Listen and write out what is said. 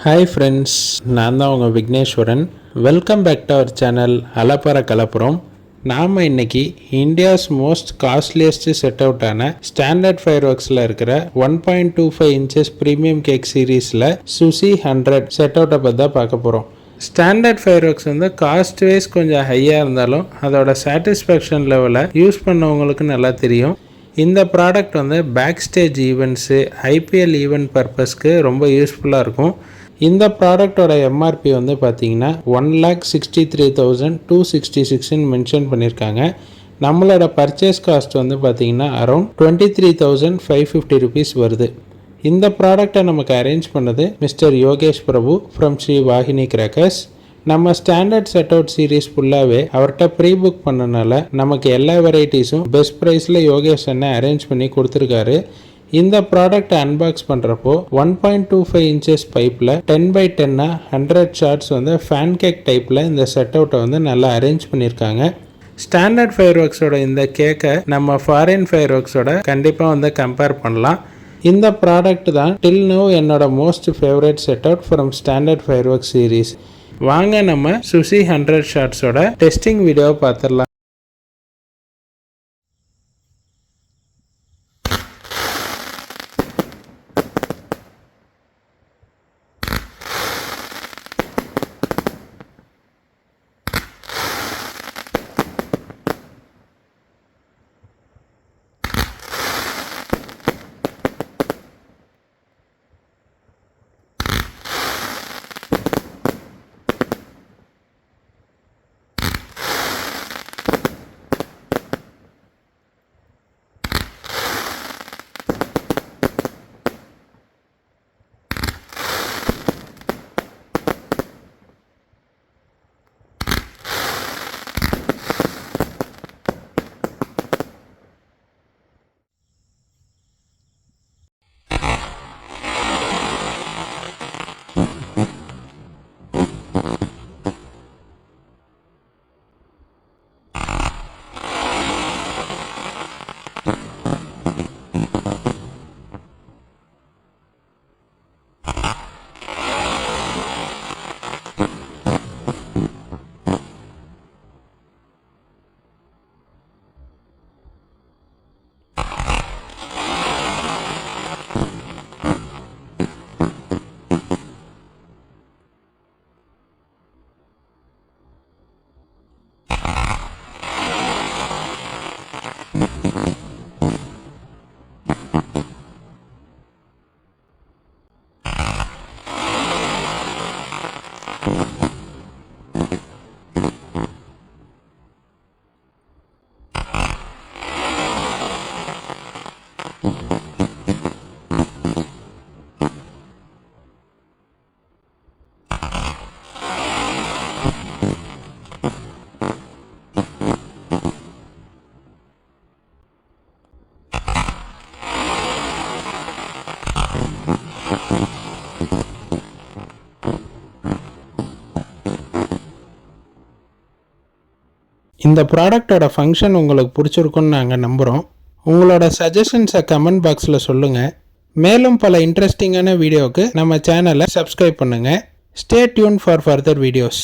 Hi friends, நான் தான் உங்கள் Vigneshwaran. Welcome back to our channel அலப்பற கலப்புறம். நாம் இன்றைக்கி இந்தியாஸ் மோஸ்ட் காஸ்ட்லியஸ்ட் செட் அவுட்டான ஸ்டாண்டர்ட் ஃபயர் ஒர்க்ஸில் இருக்கிற 1.25 இன்ச்சஸ் ப்ரீமியம் கேக் சீரீஸில் சுசி 100 செட் அவுட்டை பற்றி தான் பார்க்க போகிறோம். ஸ்டாண்டர்ட் ஃபயர் ஒர்க்ஸ் வந்து காஸ்ட் வைஸ் கொஞ்சம் ஹையாக இருந்தாலும் அதோட சாட்டிஸ்ஃபேக்ஷன் லெவலை யூஸ் பண்ணவங்களுக்கு நல்லா தெரியும். இந்த ப்ராடக்ட் வந்து back stage events, IPL event பர்பஸ்க்கு ரொம்ப யூஸ்ஃபுல்லாக இருக்கும். இந்த ப்ராடக்டோட எம்ஆர்பி வந்து பார்த்தீங்கன்னா 1,63,266 மென்ஷன் பண்ணியிருக்காங்க. நம்மளோட பர்ச்சேஸ் காஸ்ட் வந்து பார்த்தீங்கன்னா அரௌண்ட் 23,550 ருபீஸ் வருது. இந்த ப்ராடக்டை நமக்கு அரேஞ்ச் பண்ணது mister Yogesh Prabhu from Shri Vahini crackers. நம்ம ஸ்டாண்டர்ட் செட் அவுட் சீரீஸ் ஃபுல்லாகவே அவர்கிட்ட ப்ரீ புக் பண்ணனால நமக்கு எல்லா வெரைட்டிஸும் பெஸ்ட் ப்ரைஸில் யோகேஷ் அண்ணன் அரேஞ்ச் பண்ணி கொடுத்துருக்காரு. இந்த ப்ராடக்ட் அன்பாக்ஸ் பண்ணுறப்போ 1.25 இன்ச்சஸ் பைப்பில் 10x10 100 ஷார்ட்ஸ் வந்து ஃபேன் கேக் டைப்பில் இந்த செட் அவுட்டை வந்து நல்லா அரேஞ்ச் பண்ணியிருக்காங்க. ஸ்டாண்டர்ட் ஃபயர் ஒர்க்ஸோட இந்த கேக்கை நம்ம ஃபாரின் ஃபயர் ஒர்க்ஸோட கண்டிப்பாக வந்து கம்பேர் பண்ணலாம். இந்த ப்ராடக்ட் தான் டில் நோ என்னோட most favourite set out from standard fire work series. வாங்க நம்ம சுசி 100 ஷார்ட்ஸோட டெஸ்டிங் வீடியோவை பார்த்துடலாம். இந்த ப்ராடக்டோட ஃபங்க்ஷன் உங்களுக்கு பிடிச்சிருக்குன்னு நாங்கள் நம்புகிறோம். உங்களோட சஜஷன்ஸை கமெண்ட் பாக்ஸில் சொல்லுங்கள். மேலும் பல இன்ட்ரெஸ்டிங்கான வீடியோவுக்கு நம்ம சேனலை சப்ஸ்கிரைப் பண்ணுங்கள். Stay tune for further videos.